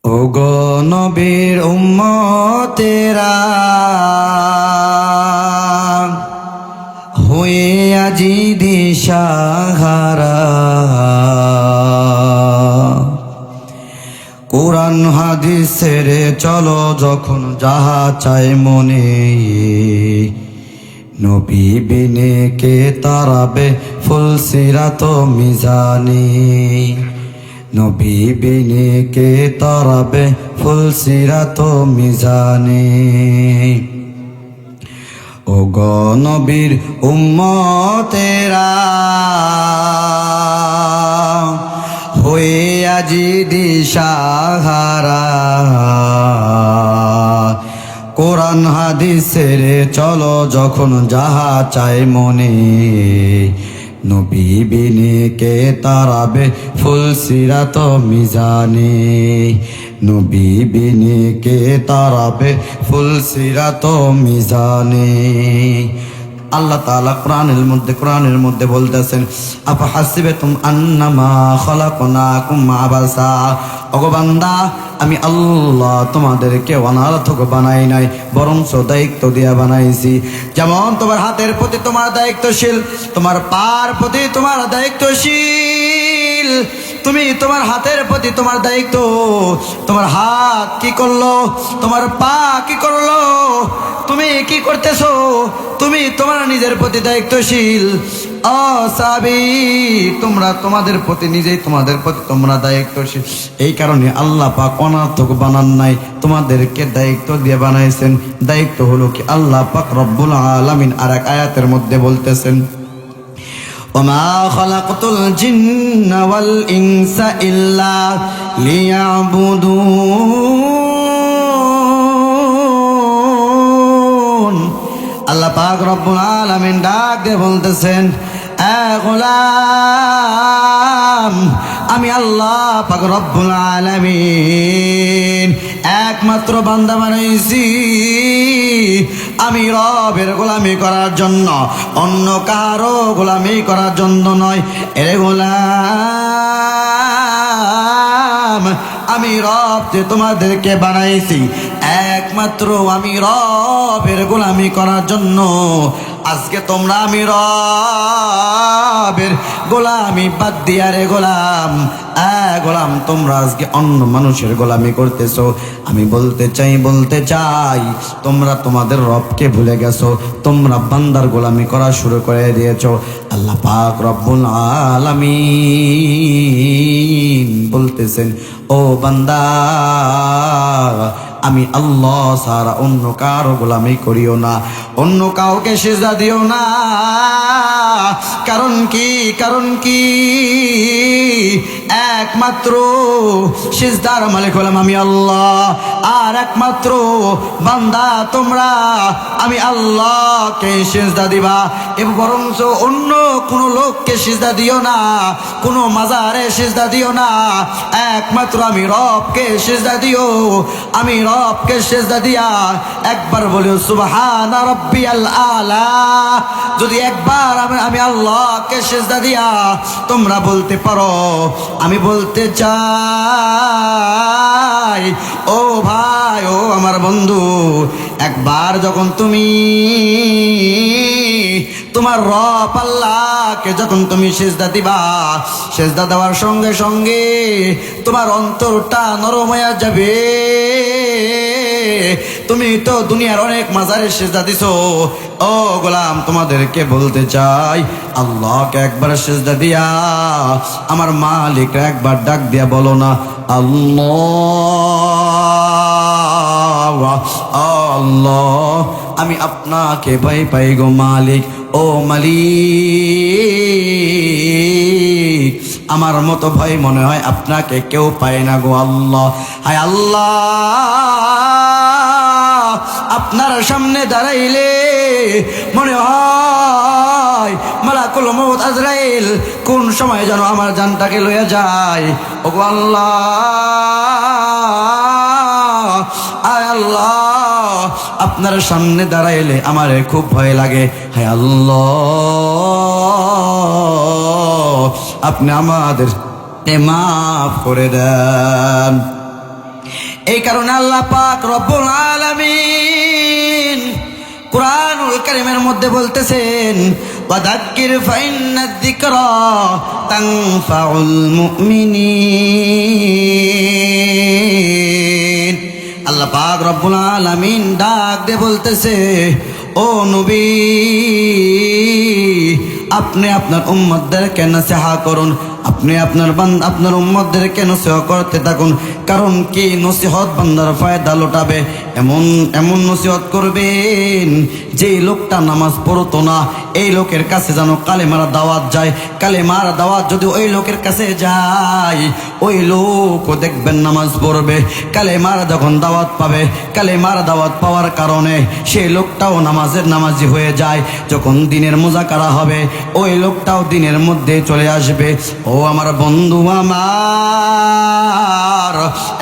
ওগো নবীর উম্মতেরা হয়ে আজি দিশাহারা, কোরআন হাদিসের চলো যখন যাহা চাই মনে, নবী বিনে কে তারাবে ফুলসিরাত মিজানে, নবী বিনে কে তারাবে ফুলসিরাত মিজানে। ওগো নবীর উম্মতেরা হয়ে আজি দিশাহারা, কোরআন হাদিসের চলো যখন যাহা চাই মনে, নবী বিনে কে তারাবে ফুলসিরাত মিজানে, নবী বিনে কে তারাবে ফুলসিরাত মিজানে। আল্লাহ তাআলা কোরআনের মধ্যে বলতেছেন, আফা হাসিবাতুম আন্নামা খলাকনাকুম আবাসা। ওগো বান্দা, আমি আল্লাহ তোমাদেরকে অনার্থক বানাই নাই, বরং দায়িত্ব দিয়া বানাইছি। যেমন তোমার হাতের প্রতি তোমার দায়িত্বশীল, তোমার পার প্রতি তোমার দায়িত্বশীল, তুমি তোমার হাতের প্রতি তোমার দায়িত্ব। তোমার হাত কি করলো, তোমার পা কি করলো, তুমি কি করতেছো, তুমি তোমার নিজের প্রতি দায়িত্বশীল। সাহাবী, তোমরা তোমাদের প্রতি নিজেই তোমাদের প্রতি তোমরা দায়িত্বশীল। এই কারণে আল্লাহ পাক অনার্থক বানান নাই, তোমাদেরকে দায়িত্ব দিয়ে বানাইছেন। দায়িত্ব হলো কি, আল্লাহ পাক রব্বুল আলামিন আর এক আয়াতের মধ্যে বলতেছেন, وما خلقت الجن والإنس إلا ليعبدون। আল্লাহ পাক রব্বুল আলামিন ডাক দিয়ে বলতেছেন, এ গোলাম, আমি আল্লাহ পাক রব্বুল আলামিন একমাত্র বান্দা বানাইছি আমি রবের গোলামি করার জন্য, অন্য কারো গোলামি করার জন্য নয়। এরে গোলাম, আমি রব যে তোমাদেরকে বানাইছি একমাত্র আমি রবের গোলামি করার জন্য। আজকে তোমরা আমি রবের গোলামি বাদ দিয়া রে গোলাম, গোলাম তোমরা আজকে অন্য মানুষের গোলামি করতেছো। আমি বলতে চাই তোমরা তোমাদের রবকে ভুলে গেছো, তোমরা বান্দার গোলামি করা শুরু করে দিয়েছো। আল্লাহ পাক রব্বুল আলামিন বলতেছেন, ও বান্দা, আমি আল্লাহ ছাড়া অন্য কারো গোলামি করিও না, অন্য কাউকে সিজদা দিও না। কারণ কি একমাত্র সিজদার মালিক হলাম আমি আল্লাহ, আর একমাত্র বান্দা তোমরা আমি আল্লাহকে সিজদা দিবা। এবং বরঞ্চ অন্য কোনো লোককে সিজদা দিও না, কোনো মাজারে সিজদা দিও না, একমাত্র আমি রবকে সিজদা দিও। আমি রবকে সিজদা দিয়া একবার বলিও সুবহানা রাব্বিয়াল আলা। যদি একবার আমি আল্লাহকে সিজদা দিয়া তোমরা বলতে পারো, আমি বলতে চাই, ও ভাই, ও আমার বন্ধু, একবার যখন তুমি তোমার রব আল্লাহকে যখন তুমি সিজদা দিবা, সিজদা দেওয়ার সঙ্গে সঙ্গে তোমার অন্তরটা নরম হয়ে যাবে। তুমি তো দুনিয়ার অনেক মাজারে সিজদা দিছো। ও গোলাম, তোমাদেরকে বলতে চাই, আল্লাহকে একবার সিজদা দিয়া আমার মালিক একবার ডাক দিয়া বলো না, আল্লাহ আল্লাহ, আমি আপনাকে ভয় পাই গো মালিক। ও মালিক, আমার মতো ভয় মনে হয় আপনাকে কেউ পায় না গো আল্লাহ। হায় আল্লাহ, আপনার সামনে দাঁড়াইলে মনে হয় মালাকুল মউত আজরাইল কোন সময় যেন আমার জানটাকে লইয়া যায়। ওগো আল্লাহ, আয় আল্লাহ, আপনার সামনে দাঁড়াইলে আমার খুব ভয় লাগে। হায় আল্লাহ, আপনি আমাদের মাফ করে দেন। এই কারণে আল্লাহ পাক রব্বুল আলামিন কুরআনুল কারীমের মধ্যে বলতেছেন ওয়াদাক্কির ফাইন্নাদ যিকরা তানফাউল মুমিনিন। আল্লাহ পাক রব্বুল আলামিন ডাক দিয়ে বলতেছে, ও নবী, আপনি আপনার উম্মতদেরকে নসিহত করুন, আপনি আপনার উম্মতদেরকে নসিহত করতে থাকুন। কারণ কি নসিহত বান্দার ফায়দা লোটাবে, এমন নসিহত করবেন যে লোকটা নামাজ পড়তো না, এই লোকের কাছে যেন কালেমার দাওয়াত যায়। কালেমার দাওয়াত যদি ওই লোকের কাছে যায়, ওই লোকও দেখবেন নামাজ পড়বে। কালেমার যখন দাওয়াত পাবে, কালেমার দাওয়াত পাওয়ার কারণে সেই লোকটাও নামাজি হয়ে যায়। যখন দিনের মুযাকারা হবে, ওই লোকটাও দিনের মধ্যে চলে আসবে। ও আমার বন্ধু আমার,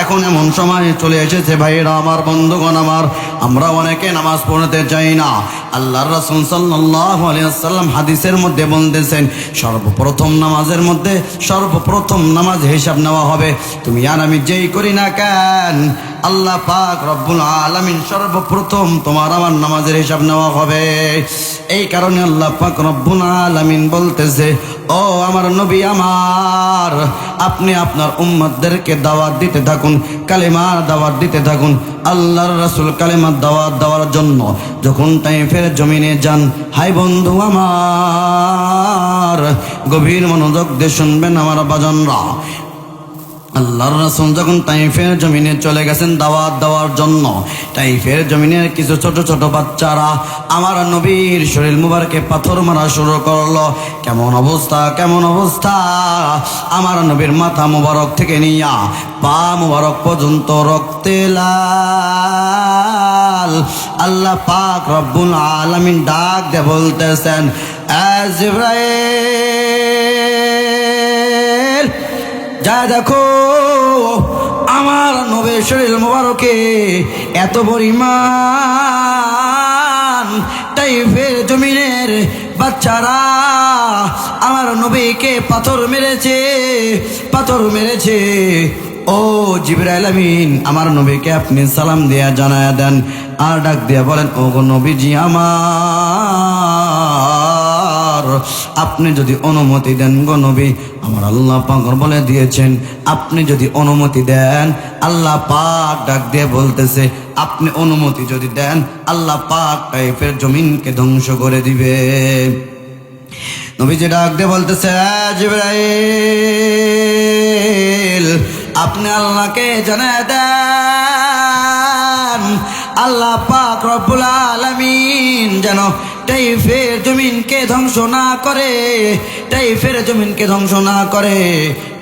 এখন এমন সময় চলে এসেছে ভাইরা আমার, বন্ধুগণ আমার, আমরা অনেকে নামাজ পড়তে চাই না। আল্লাহর রাসূল সাল্লাল্লাহু আলাইহি ওয়াসাল্লাম হাদিসের মধ্যে বলতেছেন, সর্বপ্রথম নামাজ হিসাব নেওয়া হবে। তুমি আর আমি যেই করি না কেন, আল্লাহ পাক রব্বুল আলামিন সর্বপ্রথম তোমার আমার নামাজের হিসাব নেওয়া হবে। এই কারণে আল্লাহ পাক রব্বুল আলামিন বলতেছে, ও আমার নবী আমার, আপনি আপনার উম্মতদেরকে দাওয়াত দিতে থাকুন, কালেমার দাওয়াত দিতে থাকুন। আল্লাহর রাসূল কালেমার দাওয়াত দেওয়ার জন্য যখন তাইফের জমিনে যান, হাই বন্ধু আমার, গভীর মনোযোগ দিয়ে শুনবেন আমার বাজানরা। আল্লাহর রাসূল যখন তাইফের জমিনে চলে গেছেন দাওয়াত দেওয়ার জন্য, তাইফের জমিনের কিছু ছোট ছোট বাচ্চারা আমার নবীর শরীর মুবারকে পাথর মারা শুরু করলো। কেমন অবস্থা! আমার নবীর মাথা মুবারক থেকে নিয়া পা মুবারক পর্যন্ত রক্তে লাল। আল্লাহ পাক রব্বুল আলামিন ডাক দিয়ে বলতেছেন, জিবরাইল, যা দেখো আমার নবীর শরীর মুবারকে এত পরিমাণ তাইফের জমিনের বাচ্চারা আমার নবীকে পাথর মেরেছে। ও জিবরাইল আমিন, আমার নবীকে আপনি সালাম দিয়া জানায়া দেন। আর ডাক দিয়া বলেন, ও গো নবীজি আমার, আপনি যদি অনুমতি দেন গো নবী, আমার আল্লাহ পাক বলে দিয়েছেন, আপনি যদি অনুমতি দেন, আল্লাহ পাক ডাক দিয়ে বলতেছে, আপনি অনুমতি যদি দেন, আল্লাহ পাক তাইফের জমিনকে ধ্বংস করে দিবে। নবীজি ডাক দিয়ে বলতেছে, জিবরাইল, আপনি আল্লাহকে জানায় দেন, আল্লাহ পাক রব্বুল আলামিন যেন তাইফের জমিনকে ধ্বংস না করে।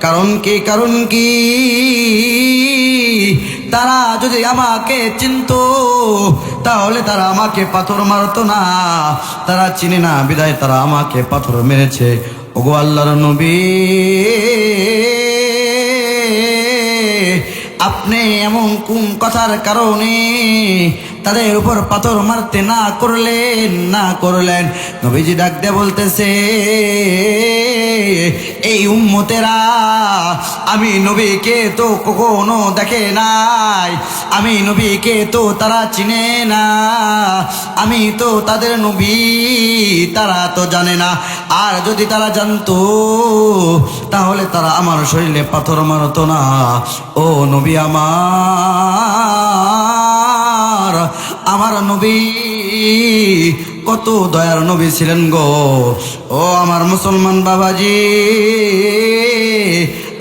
কারণ কি তারা যদি আমাকে চিনতো, তাহলে তারা আমাকে পাথর মারতো না। তারা চিনে না, বিদায় তারা আমাকে পাথর মেরেছে। ওগো আল্লাহর নবী, আপনি এমন কোন কথার কারণে তাদের উপর পাথর মারতে না করলেন? নবীজি ডাক দিয়ে বলতেছে, এই উম্মতেরা আমি নবীকে তো কখনো দেখে নাই, আমি নবীকে তো তারা চিনে না, আমি তো তাদের নবী, তারা তো জানে না। আর যদি তারা জানতো, তাহলে তারা আমার শরীরে পাথর মারতো না। ও নবী আমার নবী কত দয়ার নবী ছিলেন গো। ও আমার মুসলমান বাবাজি,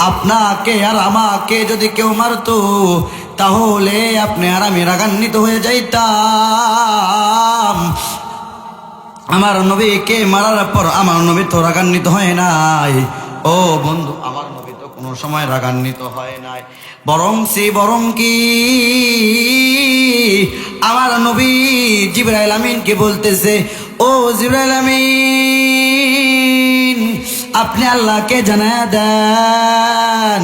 আপনাকে আর আমাকে যদি কেউ মারতো, তাহলে আপনি আর আমি রাগান্বিত হয়ে যাইতাম। আমার নবীকে মারার পর আমার নবী তো রাগান্বিত হয় নাই। ও বন্ধু, আমার নবী তো কোনো সময় রাগান্বিত হয় নাই। বরং কি আমার নবী জিবরাইল আমিনকে বলতেছে, ও জিবরাইল আমিন, আপনি আল্লাহকে জানায়া দেন,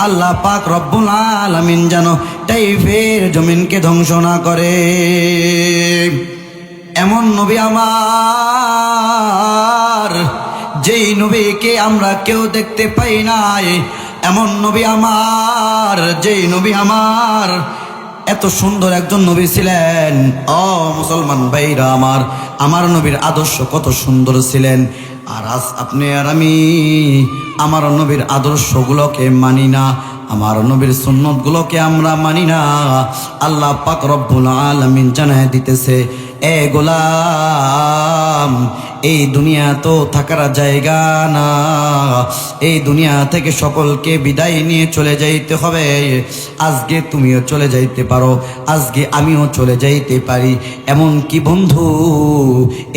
আল্লাহ পাক রব্বুল আলামিন যেন তাইফের জমিনকে ধ্বংস না করে। এমন নবী আমার, যেই নবীকে আমরা কেউ দেখতে পাই নাই, এমন নবী আমার, যেই নবী আমার এত সুন্দর একজন নবী ছিলেন। ও মুসলমান ভাইরা আমার নবীর আদর্শ কত সুন্দর ছিলেন। আর আজ আপনি আর আমি আমার নবীর আদর্শগুলোকে মানি না, আমার নবীর সুন্নতগুলোকে আমরা মানি না। আল্লাহ পাক রব্বুল আলামিন জানায় দিতেছে, এ গোলাম, এই দুনিয়া তো থাকার জায়গা না, এই দুনিয়া থেকে সকলকে বিদায় নিয়ে চলে যাইতে হবে। আজকে তুমিও চলে যাইতে পারো, আজকে আমিও চলে যাইতে পারি। এমন কি বন্ধু,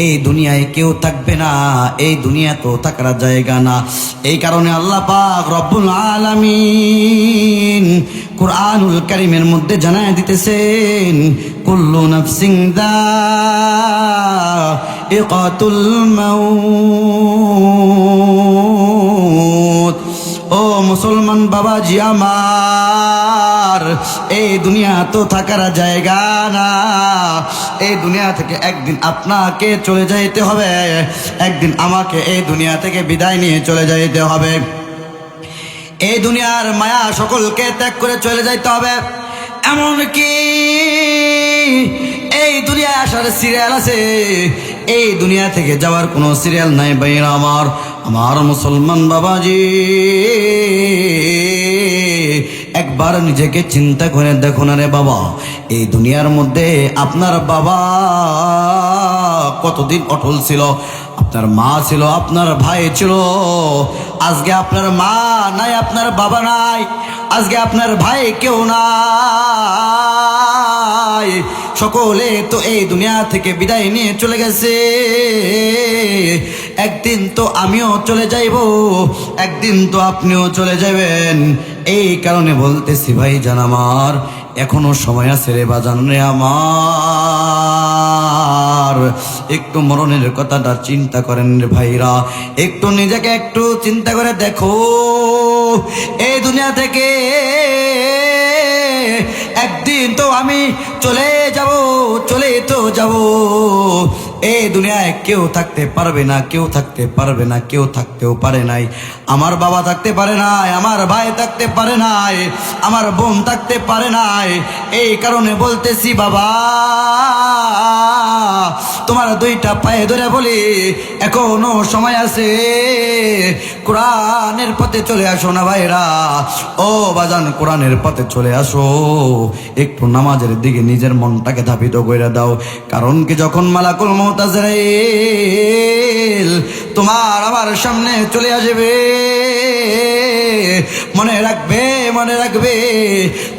এই দুনিয়ায় কেউ থাকবে না, এই দুনিয়া তো থাকার জায়গা না। এই কারণে আল্লাহ পাক রব্বুল আলামিন কুরআনুল কারীমের মধ্যে জানায় দিতেছেন, কুল্লু নাফসিন যায়িকাতুল মাউত। ও মুসলমান বাবাজি আমার, এই দুনিয়া তো থাকার জায়গা না, এই দুনিয়া থেকে একদিন আপনাকে চলে যাইতে হবে, একদিন আমাকে এই দুনিয়া থেকে বিদায় নিয়ে চলে যাইতে হবে। এই দুনিয়ার মায়া সকলকে ত্যাগ করে চলে যাইতে হবে। এমনকি এই দুনিয়ায় আসার সিরিয়াল আছে, এই দুনিয়া থেকে যাওয়ার কোনো সিরিয়াল নাই। ভাইরা আমার মুসলমান বাবাজি, একবার নিজেকে চিন্তা করে দেখো না রে বাবা, এই দুনিয়ার মধ্যে আপনার বাবা কতদিন অটল ছিল, আপনার মা ছিল, আপনার ভাই ছিল। আজকে আপনার মা নাই, আপনার বাবা নাই, আজকে আপনার ভাই কেউ নাই, সকলে তো এই দুনিয়া থেকে বিদায় নিয়ে চলে গেছে। একদিন তো আমিও চলে যাইব, একদিন তো আপনিও চলে যাবেন। এই কারণে বলতেছি ভাইজান আমার, এখনো সময় আছে রে বাজান রে আমার, একটু মরণের কথাটা চিন্তা করেন রে ভাইরা, একটু নিজেকে একটু চিন্তা করে দেখো। এই দুনিয়া থেকে একদিন তো আমি চলে যাব, চলে তো যাব। এই দুনিয়ায় কেউ থাকতে পারবে না, কেউ থাকতে পারবে না, কেউ থাকতেও পারে নাই। আমার বাবা থাকতে পারে নাই, আমার ভাই থাকতে পারে নাই, আমার বোন থাকতে পারে নাই। এই কারণে বলতেছি বাবা, তোমার দুইটা পায়ে ধরে বলি, এখনো সময় আছে, কোরআনের পথে চলে আসো না ভাইরা। ও বাজান, কোরআনের পথে চলে আসো, একটু নামাজের দিকে নিজের মনটাকে ধাবিত করে দাও। কারণ কি, যখন মালাকুল মউত আজরাইল তোমার আমার সামনে চলে আসবে, মনে রাখবে, মনে রাখবে,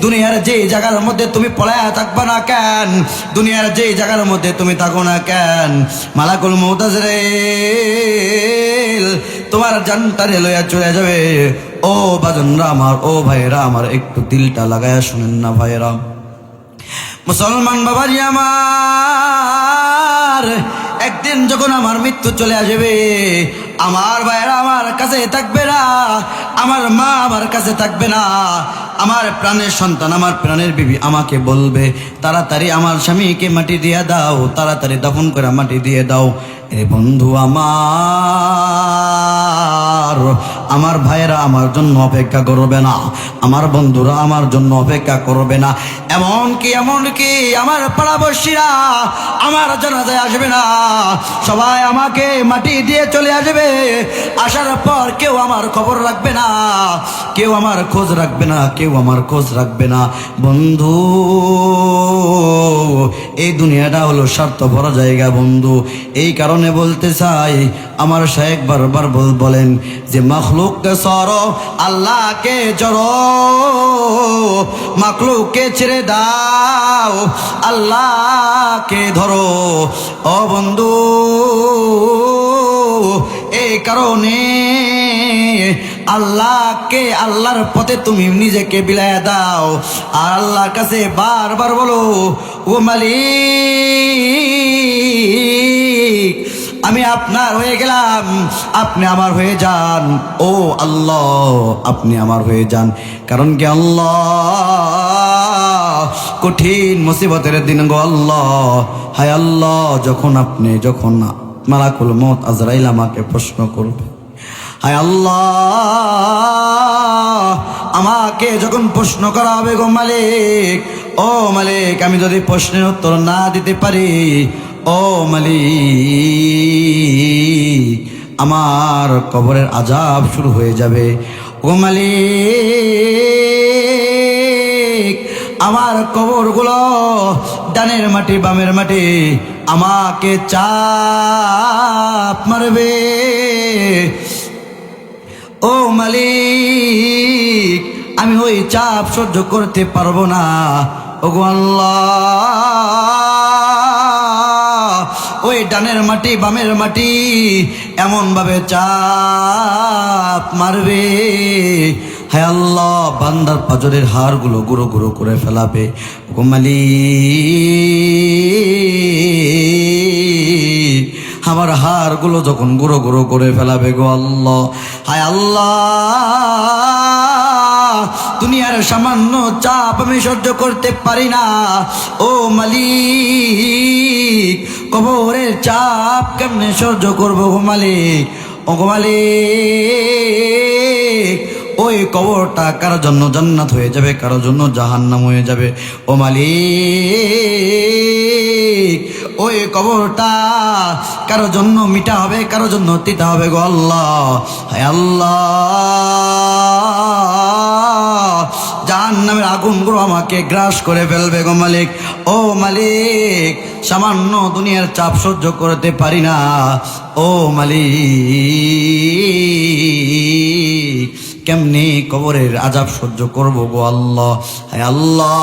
দুনিয়ার যে জায়গার মধ্যে তুমি পলায়া থাকবা না কেন, দুনিয়ার যে জায়গার মধ্যে তুমি থাকো না কেন, মালাকুল মউত আজরাইল তোমার জানটারে লইয়া চলে যাবে। ও বাজনরা আমার, ও ভাইরা আমার, একটু দিলটা লাগায়া শুনেন না ভাইরা। মুসলমান বাবাজি আমার, একদিন যখন আমার মৃত্যু চলে আসবে, আমার ভাইরা আমার কাছে থাকবে না, আমার মা আমার কাছে থাকবে না, আমার প্রাণের সন্তান, আমার প্রাণের বিবি আমাকে বলবে, তাড়াতাড়ি আমার স্বামীকে মাটি দিয়ে দাও, তাড়াতাড়ি দাফন করে মাটি দিয়ে দাও। এ বন্ধু আমার ভাইয়েরা আমার জন্য অপেক্ষা করবে না, আমার বন্ধুরা আমার জন্য অপেক্ষা করবে না। এমনকি আমার পাড়াবর্ষীরা আমার জানাজায় আসবে না, সবাই আমাকে মাটি দিয়ে চলে আসবে। আসার পর কেউ আমার খবর রাখবে না, কেউ আমার খোঁজ রাখবে না, কেউ আমার খোঁজ রাখবে না। বন্ধু, এই দুনিয়াটা হলো স্বার্থপর জায়গা বন্ধু। এই কারণে বলতে চাই, আমার শায়েখ বারবার বলেন যে মখলুককে সরো, আল্লাহকে জড়ো, মখলুককে ছেড়ে দাও, আল্লাহকে ধরো। ও বন্ধু, এই কারণে আল্লাহকে, আল্লাহর পথে তুমি নিজেকে বিলায় দাও, আর আল্লাহর কাছে বারবার বলো, ও মালিক, আমি আপনার হয়ে গেলাম, আপনি আমার হয়ে যান। ও আল্লাহ, আপনি আমার হয়ে যান। কারণ কি, আল্লাহ কঠিন মুসিবতের দিন গো আল্লাহ, হায় আল্লাহ, যখন মালাকুল মউত আজরাইল আমাকে প্রশ্ন করবে, হায় আল্লাহ, আমাকে যখন প্রশ্ন করা হবে গো মালিক, ও মালিক, আমি যদি প্রশ্নের উত্তর না দিতে পারি, ও মালিক, আমার কবরের আযাব শুরু হয়ে যাবে। ও মালিক, আমার কবরগুলো ডানের মাটি বামের মাটি আমাকে চাপ মারবে। ও মালিক, আমি ওই চাপ সহ্য করতে পারবো না। ওগো আল্লাহ, ওই ডানের মাটি বামের মাটি এমন ভাবে চাপ মারবে, হায় আল্লাহ, বান্দার পাজরের হাড়গুলো গুঁড়ো গুঁড়ো করে ফেলাবে। ওগো মালিক, আমার হাড়গুলো যখন গুঁড়ো গুঁড়ো করে ফেলাবে গো আল্লাহ, হায় আল্লাহ, দুনিয়ার সামান্য চাপ আমি সহ্য করতে পারি না। ও মালিক, কবরের চাপ কেমনে সহ্য করবো গো মালিক? ও গো মালিক, ওই কবরটা কারোর জন্য জান্নাত হয়ে যাবে, কারোর জন্য জাহান্নাম হয়ে যাবে। ও মালিক, ওই কবরটা কারোর জন্য মিঠা হবে, কারোর জন্য তিতা হবে গো আল্লাহ। হায় আল্লাহ, জাহান্নামের আগুনগুলো আমাকে গ্রাস করে ফেলবে গো মালিক। ও মালিক, সামান্য দুনিয়ার চাপ সহ্য করতে পারি না। ও মালিক, কেমনে কবরের আযাব সহ্য করবো গো আল্লাহ? হায় আল্লাহ,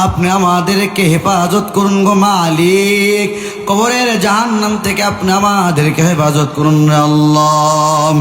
আপনি আমাদেরকে হেফাজত করুন গো মালিক, কবরের জাহান্নাম থেকে আপনি আমাদেরকে হেফাজত করুন আল্লাহ।